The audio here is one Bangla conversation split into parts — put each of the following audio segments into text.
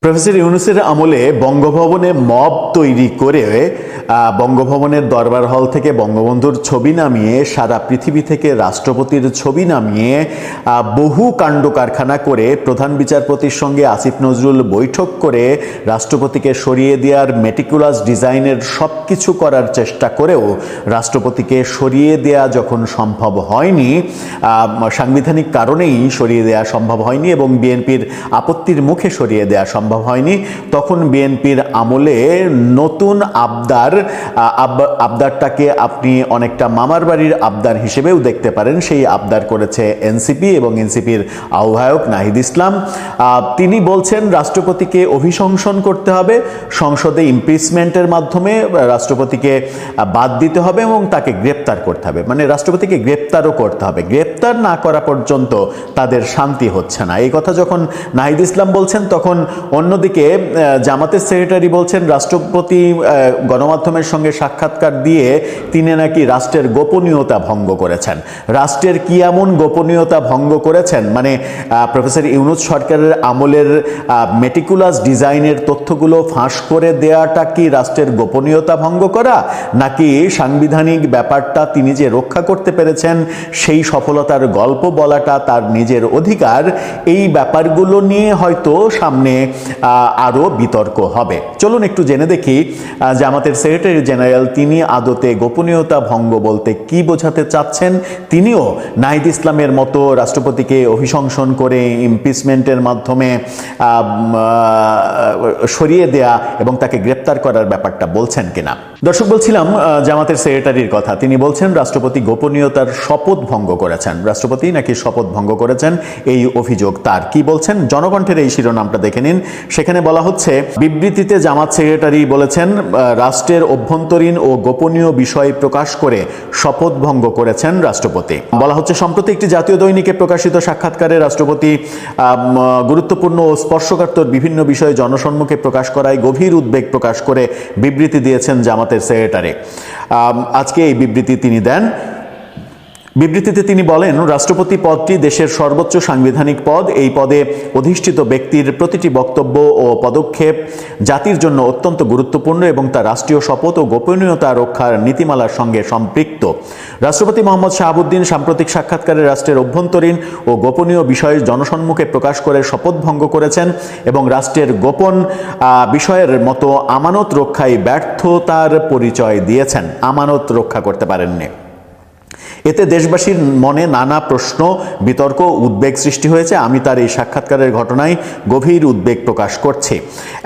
প্রফেসর ইউনূসের আমলে বঙ্গভবনে মব তৈরি করে বঙ্গভবনের দরবার হল থেকে বঙ্গবন্ধুর ছবি নামিয়ে সারা পৃথিবী থেকে রাষ্ট্রপতির ছবি নামিয়ে বহু কাণ্ড কারখানা করে প্রধান বিচারপতির সঙ্গে আসিফ নজরুল বৈঠক করে রাষ্ট্রপতিকে সরিয়ে দেওয়ার মেটিকুলাস ডিজাইনের সব কিছু করার চেষ্টা করেও রাষ্ট্রপতিকে সরিয়ে দেয়া যখন সম্ভব হয়নি, সাংবিধানিক কারণেই সরিয়ে দেওয়া সম্ভব হয়নি এবং বিএনপির আপত্তির মুখে সরিয়ে দেওয়া সম্ভব হয়নি, তখন বিএনপির আমলে নতুন আবদারটাকে আপনি অনেকটা মামার বাড়ির আবদার হিসেবেও দেখতে পারেন। সেই আবদার করেছে এনসিপি এবং এনসিপির আহ্বায়ক নাহিদ ইসলাম। তিনি বলছেন রাষ্ট্রপতিকে অভিশংসন করতে হবে, সংসদে ইমপিচমেন্টের মাধ্যমে রাষ্ট্রপতিকে বাদ দিতে হবে এবং তাকে গ্রেপ্তার করতে হবে, মানে রাষ্ট্রপতিকে গ্রেপ্তারও করতে হবে। গ্রেপ্তার না করা পর্যন্ত তাদের শান্তি হচ্ছে না। এই কথা যখন নাহিদ ইসলাম বলছেন, তখন অন্যদিকে জামাতের সেক্রেটারি বলছেন রাষ্ট্রপতি গণমাধ্যমের সঙ্গে সাক্ষাৎকার দিয়ে তিনি নাকি রাষ্ট্রের গোপনীয়তা ভঙ্গ করেছেন। রাষ্ট্রের কি এমন গোপনীয়তা ভঙ্গ করেছেন? মানে প্রফেসর ইউনূস সরকারের আমলের মেটিকুলাস ডিজাইনের তথ্যগুলো ফাঁস করে দেওয়াটা কি রাষ্ট্রের গোপনীয়তা ভঙ্গ করা, নাকি সাংবিধানিক ব্যাপারটা তিনি যে রক্ষা করতে পেরেছেন সেই সফলতার গল্প বলাটা তার নিজের অধিকার? এই ব্যাপারগুলো নিয়ে হয়তো সামনে আরও বিতর্ক হবে। চলুন একটু জেনে দেখি জামাতের সেক্রেটারি জেনারেল তিনি আদতে গোপনীয়তা ভঙ্গ বলতে কি বোঝাতে চাচ্ছেন। তিনিও নাহিদ ইসলামের মতো রাষ্ট্রপতিকে অভিশংসন করে ইমপিচমেন্টের মাধ্যমে সরিয়ে দেয়া এবং তাকে গ্রেপ্তার করার ব্যাপারটা বলছেন কিনা। দর্শক, বলছিলাম জামাতের সেক্রেটারির কথা। তিনি বলছেন রাষ্ট্রপতি গোপনীয়তার শপথ ভঙ্গ করেছেন। রাষ্ট্রপতি নাকি শপথ ভঙ্গ করেছেন, এই অভিযোগ তার। কি বলছেন জনকণ্ঠের এই শিরোনামটা দেখে নিন। সেখানে বলা হচ্ছে, বিবৃতিতে জামাত সেক্রেটারি বলেছেন রাষ্ট্রের অভ্যন্তরীণ ও গোপনীয় বিষয় প্রকাশ করে শপথ ভঙ্গ করেছেন রাষ্ট্রপতি। বলা হচ্ছে, সম্প্রতি একটি জাতীয় দৈনিকে প্রকাশিত সাক্ষাৎকারে রাষ্ট্রপতি গুরুত্বপূর্ণ ও স্পর্শকাতর বিভিন্ন বিষয়ে জনসম্মুখে প্রকাশ করায় গভীর উদ্বেগ প্রকাশ করে বিবৃতি দিয়েছেন জামাতের সেক্রেটারি। আজকে এই বিবৃতি তিনি দেন। বিবৃতিতে তিনি বলেন, রাষ্ট্রপতি পদটি দেশের সর্বোচ্চ সাংবিধানিক পদ। এই পদে অধিষ্ঠিত ব্যক্তির প্রতিটি বক্তব্য ও পদক্ষেপ জাতির জন্য অত্যন্ত গুরুত্বপূর্ণ এবং তা রাষ্ট্রীয় শপথ ও গোপনীয়তা রক্ষার নীতিমালার সঙ্গে সম্পৃক্ত। রাষ্ট্রপতি মোহাম্মদ শাহাবুদ্দিন সাম্প্রতিক সাক্ষাৎকারে রাষ্ট্রের অভ্যন্তরীণ ও গোপনীয় বিষয়ে জনসম্মুখে প্রকাশ করে শপথ ভঙ্গ করেছেন এবং রাষ্ট্রের গোপন বিষয়ের মতো আমানত রক্ষায় ব্যর্থতার পরিচয় দিয়েছেন। আমানত রক্ষা করতে পারেননি। এতে দেশবাসীর মনে নানা প্রশ্ন, বিতর্ক, উদ্বেগ সৃষ্টি হয়েছে। আমি তার এই সাক্ষাৎকারের ঘটনায় গভীর উদ্বেগ প্রকাশ করছি।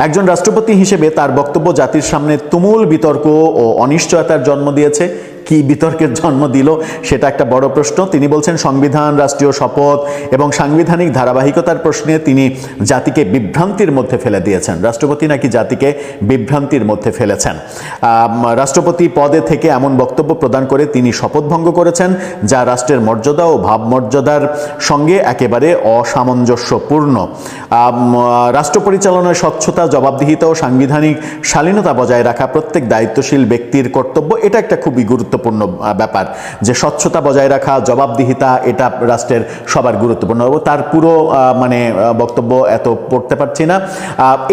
একজন রাষ্ট্রপতি হিসেবে তার বক্তব্য জাতির সামনে তুমুল বিতর্ক ও অনিশ্চয়তার জন্ম দিয়েছে। কি বিতর্কের জন্ম দিল সেটা একটা বড় প্রশ্ন। তিনি বলছেন সংবিধান, রাষ্ট্রীয় শপথ এবং সাংবিধানিক ধারাবাহিকতার প্রশ্নে তিনি জাতিকে বিভ্রান্তির মধ্যে ফেলে দিয়েছেন। রাষ্ট্রপতি নাকি জাতিকে বিভ্রান্তির মধ্যে ফেলেছেন। রাষ্ট্রপতি পদে থেকে এমন বক্তব্য প্রদান করে তিনি শপথ ভঙ্গ করেছেন যা রাষ্ট্রের মর্যাদা ও ভাবমর্যাদার সঙ্গে একেবারে অসামঞ্জস্যপূর্ণ। রাষ্ট্র পরিচালনায় স্বচ্ছতা, জবাবদিহিতা ও সাংবিধানিক শালীনতা বজায় রাখা প্রত্যেক দায়িত্বশীল ব্যক্তির কর্তব্য। এটা একটা খুবই গুরুত্বপূর্ণ ব্যাপার যে স্বচ্ছতা বজায় রাখা, জবাবদিহিতা, এটা রাষ্ট্রের সবার গুরুত্বপূর্ণ। তার পুরো বক্তব্য এত পড়তে পারছি না।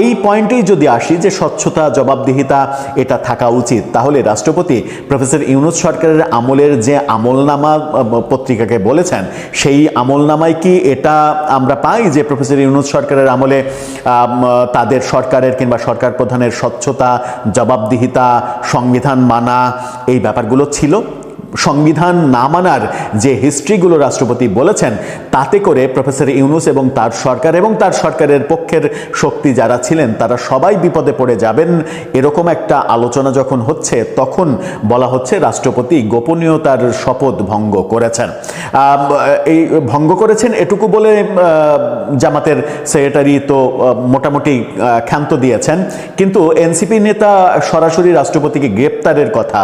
এই পয়েন্টেই যদি আসি যে স্বচ্ছতা, জবাবদিহিতা এটা থাকা উচিত, তাহলে রাষ্ট্রপতি প্রফেসর ইউনূস সরকারের আমলের যে আমলনামা পত্রিকাকে বলেছেন, সেই আমলনামায় কি এটা আমরা পাই যে প্রফেসর ইউনূস সরকারের আমলে তাদের সরকারের কিংবা সরকার প্রধানের স্বচ্ছতা, জবাবদিহিতা, সংবিধান মানা এই ব্যাপারগুলো ছিল? সংবিধান না মানার যে হিস্ট্রিগুলো রাষ্ট্রপতি বলেছেন, তাতে করে প্রফেসর ইউনূস এবং তার সরকার এবং তার সরকারের পক্ষের শক্তি যারা ছিলেন তারা সবাই বিপদে পড়ে যাবেন। এরকম একটা আলোচনা যখন হচ্ছে, তখন বলা হচ্ছে রাষ্ট্রপতি গোপনীয়তার শপথ ভঙ্গ করেছেন। এই ভঙ্গ করেছেন এটুকু বলে জামাতের সেক্রেটারি তো মোটামুটি ক্ষান্ত দিয়েছেন, কিন্তু এনসিপি নেতা সরাসরি রাষ্ট্রপতিকে গ্রেপ্তারের কথা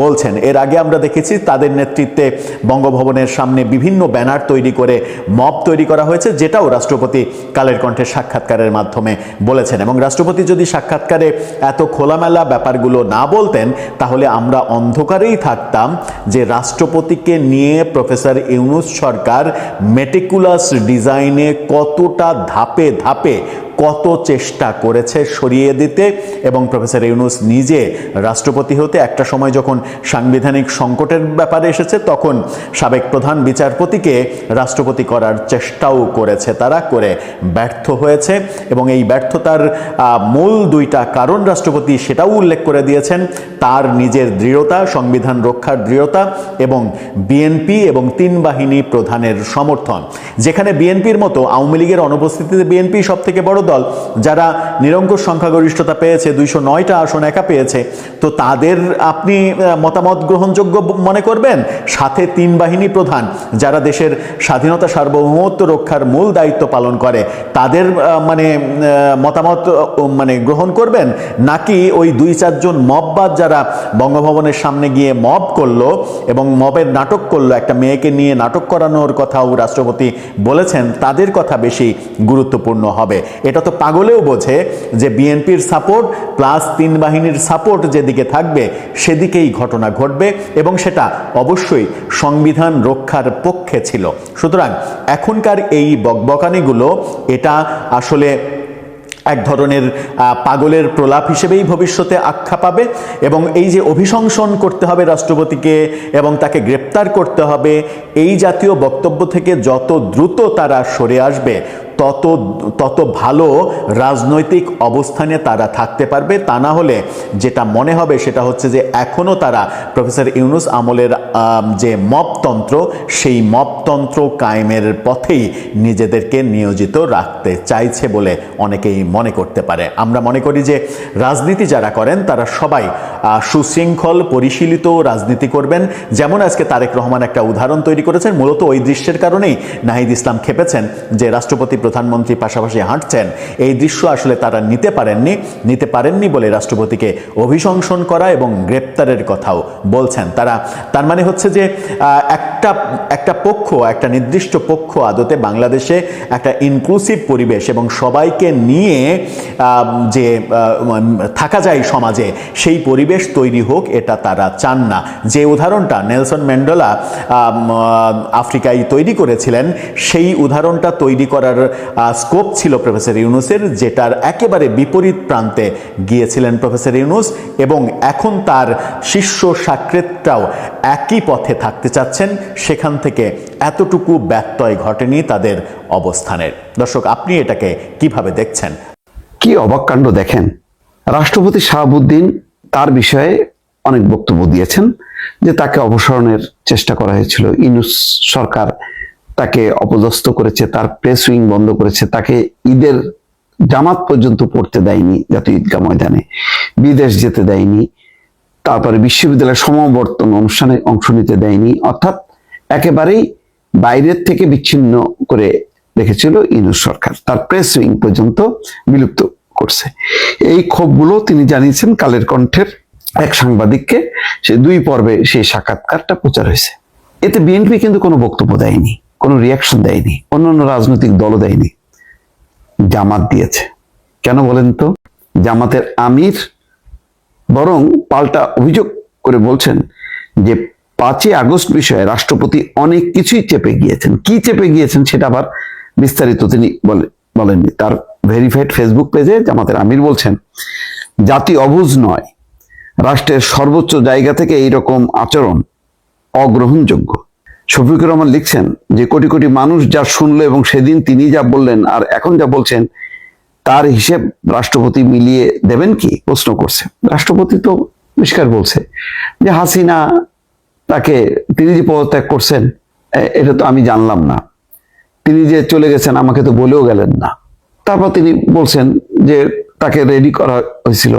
বলছেন। এর আগে আমরা দেখেছি তাদের নেতৃত্বে বঙ্গভবনের সামনে বিভিন্ন ব্যানার তৈরি করে মব তৈরি করা হয়েছে, যেটাও রাষ্ট্রপতি কালের কণ্ঠের সাক্ষাৎকারের মাধ্যমে বলেছেন। এবং রাষ্ট্রপতি যদি সাক্ষাৎকারে এত খোলামেলা ব্যাপারগুলো না বলতেন, তাহলে আমরা অন্ধকারেই থাকতাম যে রাষ্ট্রপতিকে নিয়ে প্রফেসর ইউনূস সরকার মেটিকুলাস ডিজাইনে কতটা ধাপে ধাপে কত চেষ্টা করেছে সরিয়ে দিতে, এবং প্রফেসর ইউনূস নিজে রাষ্ট্রপতি হতে একটা সময় যখন সাংবিধানিক সংকটের ব্যাপারে এসেছে তখন সাবেক প্রধান বিচারপতিকে রাষ্ট্রপতি করার চেষ্টাও করেছে, তারা করে ব্যর্থ হয়েছে। এবং এই ব্যর্থতার মূল দুইটা কারণ রাষ্ট্রপতি সেটাও উল্লেখ করে দিয়েছেন, তার নিজের দৃঢ়তা, সংবিধান রক্ষার দৃঢ়তা, এবং বিএনপি এবং তিন বাহিনী প্রধানের সমর্থন। যেখানে বিএনপির মতো আওয়ামী লীগের অনুপস্থিতিতে বিএনপি সব থেকে বড় দল, যারা নিরঙ্কুশ সংখ্যাগরিষ্ঠতা পেয়েছে, 209টা আসন একা পেয়েছে, তো তাদের আপনি মতামত গ্রহণযোগ্য মনে করবেন? সাথে তিন বাহিনী প্রধান যারা দেশের স্বাধীনতা সার্বভৌমত্ব রক্ষার মূল দায়িত্ব পালন করে, তাদের মতামত গ্রহণ করবেন? নাকি ওই 2-4 জন মববাদ যারা বঙ্গভবনের সামনে গিয়ে মব করলো এবং মবের নাটক করলো, একটা মেয়েকে নিয়ে নাটক করানোর কথাও রাষ্ট্রপতি বলেছেন, তাদের কথা বেশি গুরুত্বপূর্ণ হবে? এটা তো পাগলেও বোঝে যে বিএনপির সাপোর্ট প্লাস তিন বাহিনীর সাপোর্ট যেদিকে থাকবে সেদিকেই ঘটনা ঘটবে, এবং সেটা অবশ্যই সংবিধান রক্ষার পক্ষে ছিল। সুতরাং এখনকার এই বকবকানিগুলো এটা আসলে এক ধরনের পাগলের প্রলাপ হিসেবেই ভবিষ্যতে আখ্যা পাবে। এবং এই যে অভিশংসন করতে হবে রাষ্ট্রপতিকে এবং তাকে গ্রেপ্তার করতে হবে, এই জাতীয় বক্তব্য থেকে যত দ্রুত তারা সরে আসবে তত ভালো রাজনৈতিক অবস্থানে তারা থাকতে পারবে। তা না হলে যেটা মনে হবে সেটা হচ্ছে যে এখনও তারা প্রফেসর ইউনূস আমলের যে মপতন্ত্র, সেই মপতন্ত্র কায়েমের পথেই নিজেদেরকে নিয়োজিত রাখতে চাইছে বলে অনেকেই মনে করতে পারে। আমরা মনে করি যে রাজনীতি যারা করেন তারা সবাই সুশৃঙ্খল পরিশীলিত রাজনীতি করবেন। যেমন আজকে তারেক রহমান একটা উদাহরণ তৈরি করেছেন, মূলত ওই দৃশ্যের কারণেই নাহিদ ইসলাম খেপেছেন যে রাষ্ট্রপতি প্রধানমন্ত্রী পাশাপাশি হাঁটছেন, এই দৃশ্য আসলে তারা নিতে পারেননি বলে রাষ্ট্রপতিকে অভিশংসন করা এবং গ্রেপ্তারের কথাও বলছেন তারা। তার মানে হচ্ছে যে একটা নির্দিষ্ট পক্ষ আদতে বাংলাদেশে একটা ইনক্লুসিভ পরিবেশ এবং সবাইকে নিয়ে যে থাকা যায় সমাজে, সেই পরিবেশ তৈরি হোক এটা তারা চান না। যে উদাহরণটা নেলসন ম্যান্ডেলা আফ্রিকায় তৈরি করেছিলেন, সেই উদাহরণটা তৈরি করার স্কোপ ছিল প্রফেসর ইউনূসের, যেটার একেবারে বিপরীত প্রান্তে গিয়েছিলেন প্রফেসর ইউনূস, এবং এখন তার শিষ্য সাকরেতরাও একই পথে থাকতে চাচ্ছেন। সেখান থেকে এতটুকু ব্যত্যয় ঘটেনি তাদের অবস্থানের। দর্শক, আপনি এটাকে কিভাবে দেখছেন? কি অবাক কাণ্ড দেখেন, রাষ্ট্রপতি শাহাবুদ্দিন তার বিষয়ে অনেক বক্তব্য দিয়েছেন যে তাকে অপসারণের চেষ্টা করা হয়েছিল, ইউনূস সরকার তাকে অপদস্থ করেছে, তার প্রেস উইং বন্ধ করেছে, তাকে ঈদের জামাত পর্যন্ত পড়তে দেয়নি জাতীয় ঈদগাহ ময়দানে, বিদেশ যেতে দেয়নি, তারপরে বিশ্ববিদ্যালয়ের সমাবর্তন অনুষ্ঠানে অংশ নিতে দেয়নি, অর্থাৎ একেবারেই বাইরের থেকে বিচ্ছিন্ন করে রেখেছিল ইউনূস সরকার। তার প্রেস উইং পর্যন্ত বিলুপ্ত করছে। এই ক্ষোভগুলো তিনি জানিয়েছেন কালের কণ্ঠের এক সাংবাদিককে। সে 2 পর্বে সেই সাক্ষাৎকারটা প্রচার হয়েছে। এতে বিএনপি কিন্তু কোনো বক্তব্য দেয়নি, কোনো রিয়াকশন দেয়নি, অন্যান্য রাজনৈতিক দলও দেয়নি, জামাত দিয়েছে। কেন বলেন তো? জামাতের আমির বরং পাল্টা অভিযোগ করে বলছেন যে 5ই আগস্ট বিষয়ে রাষ্ট্রপতি অনেক কিছুই চেপে গিয়েছেন। কি চেপে গিয়েছেন সেটা আবার বিস্তারিত তিনি বলেননি। তার ভেরিফাইড ফেসবুক পেজে জামাতের আমির বলছেন, জাতি অবুঝ নয়, রাষ্ট্রের সর্বোচ্চ জায়গা থেকে এইরকম আচরণ অগ্রহণযোগ্য। শফিকুর রহমান লিখছেন যে কোটি কোটি মানুষ যা শুনলো এবং সেদিন তিনি যা বললেন আর এখন যা বলছেন তার হিসেব রাষ্ট্রপতি মিলিয়ে দেবেন কি, প্রশ্ন করছে। রাষ্ট্রপতি তো পরিষ্কার বলছে যে হাসিনা তিনি যে পদত্যাগ করছেন এটা তো আমি জানলাম না, তিনি যে চলে গেছেন আমাকে তো বলেও গেলেন না। তারপর তিনি বলছেন যে তাকে রেডি করা হয়েছিল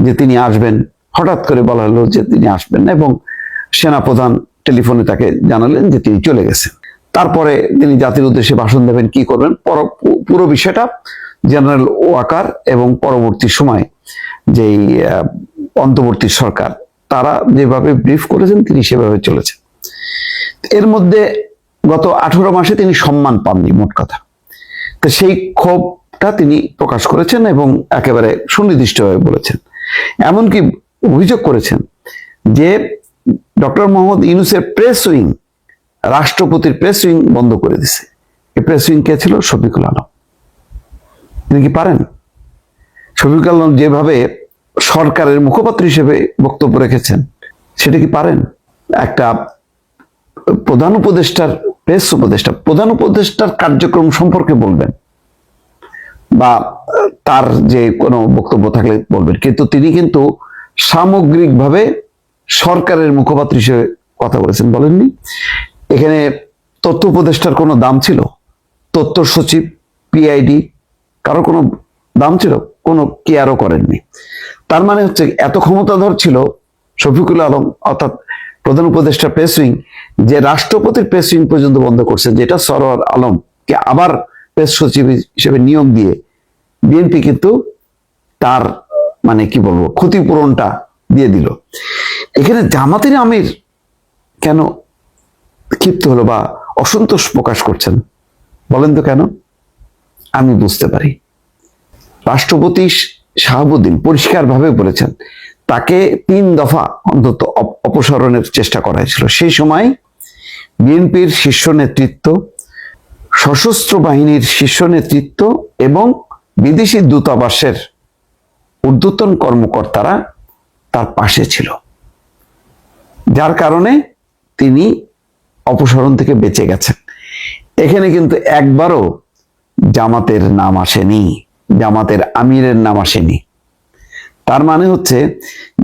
যে তিনি আসবেন, হঠাৎ করে বলা হলো যে তিনি আসবেন না, এবং সেনাপ্রধান টেলিফোনে তাকে জানালেন যে তিনি চলে গেছেন। তারপরে তিনি জাতির উদ্দেশ্যে ভাষণ দেবেন, কি করবেন, পুরো বিষয়টা জেনারেল ওয়াকার এবং পরবর্তী সময় যেই অন্তর্বর্তী সরকার তারা যেভাবে ব্রিফ করেছেন তিনি সেভাবে চলেছেন। এর মধ্যে গত 18 মাসে তিনি সম্মান পাননি, মোট কথা। তো সেই ক্ষোভটা তিনি প্রকাশ করেছেন এবং একেবারে সুনির্দিষ্টভাবে বলেছেন, এমনকি অভিযোগ করেছেন যে ডক্টর মোহাম্মদ ইউনূসের প্রেস উইং, রাষ্ট্রপতির প্রেস উইং বন্ধ করে দিছে। এই প্রেস উইং কে ছিল? শফিকুল আলম। তিনি কি পারেন? শফিকুল আলম যেভাবে সরকারের মুখপাত্র হিসেবে বক্তব্য রেখেছেন, সেটা কি পারেন? একটা প্রধান উপদেষ্টার প্রধান উপদেষ্টার কার্যক্রম সম্পর্কে বলবেন বা তার যে কোনো বক্তব্য থাকলে বলবেন, কিন্তু তিনি কিন্তু সামগ্রিকভাবে সরকারের মুখপাত্র হিসেবে কথা বলেছেন, বলেননি? এখানে তথ্য উপদেষ্টার কোনো দাম ছিল? তথ্য সচিব, পিআইডি, কারো কোনো দাম ছিল? কোনো কেয়ারও করেননি। তার মানে হচ্ছে এত ক্ষমতাধর ছিল শফিকুল আলম অর্থাৎ প্রধান উপদেষ্টা প্রেস উইং, যে রাষ্ট্রপতির প্রেস উইং পর্যন্ত বন্ধ করছেন, যেটা সরোয়ার আলমকে আবার প্রেস সচিব হিসেবে নিয়োগ দিয়ে বিএনপি কিন্তু তার মানে কি বলবো ক্ষতিপূরণটা দিয়ে দিল। এখানে জামাতের আমির কেন ক্ষিপ্ত হলো বা অসন্তোষ প্রকাশ করছেন বলেন তো কেন? আমি বুঝতে পারি। রাষ্ট্রপতি শাহাবুদ্দিন পরিষ্কারভাবে বলেছেন তাকে 3 দফা অন্তত অপসারণের চেষ্টা করা হয়েছিল। সেই সময় বিএনপির শীর্ষ নেতৃত্ব, সশস্ত্র বাহিনীর শীর্ষ নেতৃত্ব এবং বিদেশি দূতাবাসের ঊর্ধ্বতন কর্মকর্তারা তার পাশে ছিল, যার কারণে তিনি অপসারণ থেকে বেঁচে গেছেন। এখানে কিন্তু একবারও জামাতের নাম আসেনি, জামাতের আমিরের নাম আসেনি। তার মানে হচ্ছে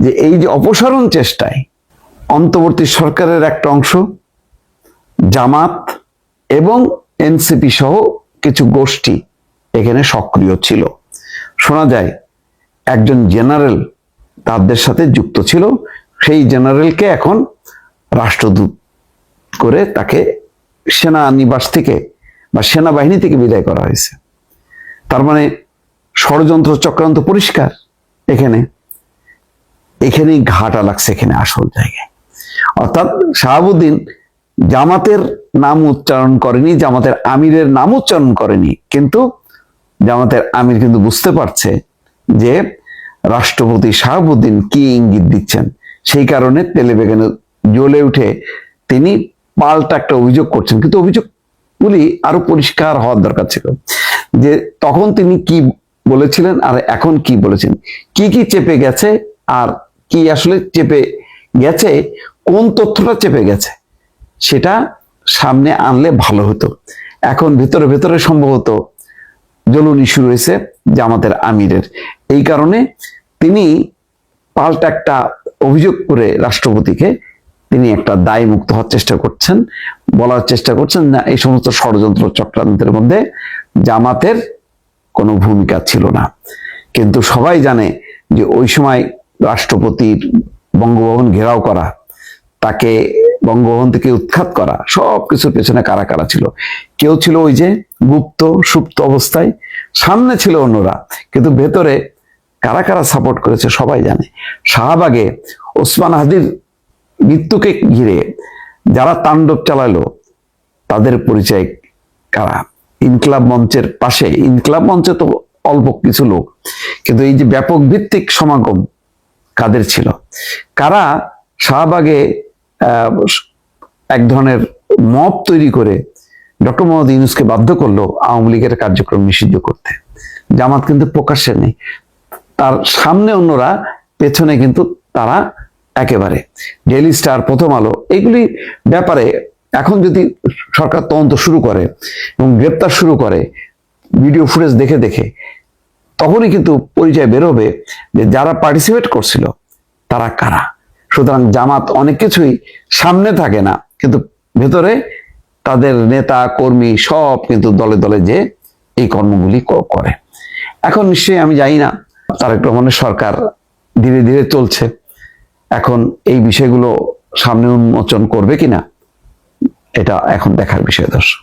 যে এই যে অপসারণ চেষ্টায় অন্তর্বর্তী সরকারের একটা অংশ, জামাত এবং এনসিপি সহ কিছু গোষ্ঠী এখানে সক্রিয় ছিল। শোনা যায় একজন জেনারেল তাদের সাথে যুক্ত ছিল, সেই জেনারেলকে এখন রাষ্ট্রদূত করে তাকে সেনানিবাস থেকে বা সেনাবাহিনী থেকে বিদায় করা হয়েছে। তার মানে ষড়যন্ত্র চক্রান্ত পরিষ্কার। এখানেই ঘাটা লাগছে, এখানে আসল জায়গায়। অর্থাৎ শাহাবুদ্দিন জামাতের নাম উচ্চারণ করেনি, জামাতের আমিরের নাম উচ্চারণ করেনি, কিন্তু জামাতের আমির কিন্তু বুঝতে পারছে যে রাষ্ট্রপতি শাহাবুদ্দিন কি ইঙ্গিত দিচ্ছেন। সেই কারণে তেলে বেগুনে জ্বলে উঠে তিনি পাল্টা একটা অভিযোগ করছেন। কিন্তু অভিযোগগুলি আরো পরিষ্কার হওয়ার দরকার ছিল, যে তখন তিনি কি বলেছিলেন আর এখন কি বলেছেন, কি কি চেপে গেছে আর কি আসলে চেপে গেছে, কোন তথ্যটা চেপে গেছে সেটা সামনে আনলে ভালো হতো। এখন ভেতরে ভেতরে সম্ভবত জ্বলুনি শুরু হয়েছে জামাতের আমিরের। এই কারণে তিনি পাল্টা একটা অভিযোগ করে রাষ্ট্রপতিকে তিনি একটা দায় মুক্ত হওয়ার চেষ্টা করছেন, বলার চেষ্টা করছেন না এই সমস্ত ষড়যন্ত্র চক্রান্তের মধ্যে জামাতের কোনো ভূমিকা ছিল না। কিন্তু সবাই জানে যে ওই সময় রাষ্ট্রপতির বঙ্গভবন ঘেরাও করা, তাকে বঙ্গভবন থেকে উৎখাত করা, সব কিছুর পেছনে কারা কারা ছিল। কেউ ছিল ওই যে গুপ্ত সুপ্ত অবস্থায়, সামনে ছিল অন্যরা, কিন্তু ভেতরে কারা কারা সাপোর্ট করেছে সবাই জানে। শাহবাগে ওসমান হাদির মৃত্যুকে ঘিরে যারা তাণ্ডব চালালো তাদের পরিচয় কারা? ইনকিলাব মঞ্চের পাশে, ইনকিলাব মঞ্চে তো অল্প কিছু লোক, কিন্তু এই যে ব্যাপক ভিত্তিক সমাগম কাদের ছিল? কারা শাহবাগে এক ধরনের মব তৈরি করে ডক্টর মোহাম্মদ ইউনূসকে বাধ্য করলো আওয়ামী লীগের কার্যক্রম নিষিদ্ধ করতে? জামাত কিন্তু প্রকাশ্যে নেই, তার সামনে অন্যরা, পেছনে কিন্তু তারা একেবারে। ডেইলি স্টার, প্রথম আলো, এগুলি ব্যাপারে এখন যদি সরকার তদন্ত শুরু করে এবং গ্রেপ্তার শুরু করে ভিডিও ফুটেজ দেখে দেখে, তখনই কিন্তু পরিচয় বেরোবে যে যারা পার্টিসিপেট করছিল তারা কারা। সুতরাং জামাত অনেক কিছুই সামনে থাকে না, কিন্তু ভেতরে তাদের নেতা কর্মী সব কিন্তু দলে দলে যে এই কর্মগুলি করে। এখন নিশ্চয়ই আমি জানি না তারেক রহমানের সরকার ধীরে ধীরে চলছে, এখন এই বিষয়গুলো সামনে উন্মোচন করবে কিনা এটা এখন দেখার বিষয়। দর্শক।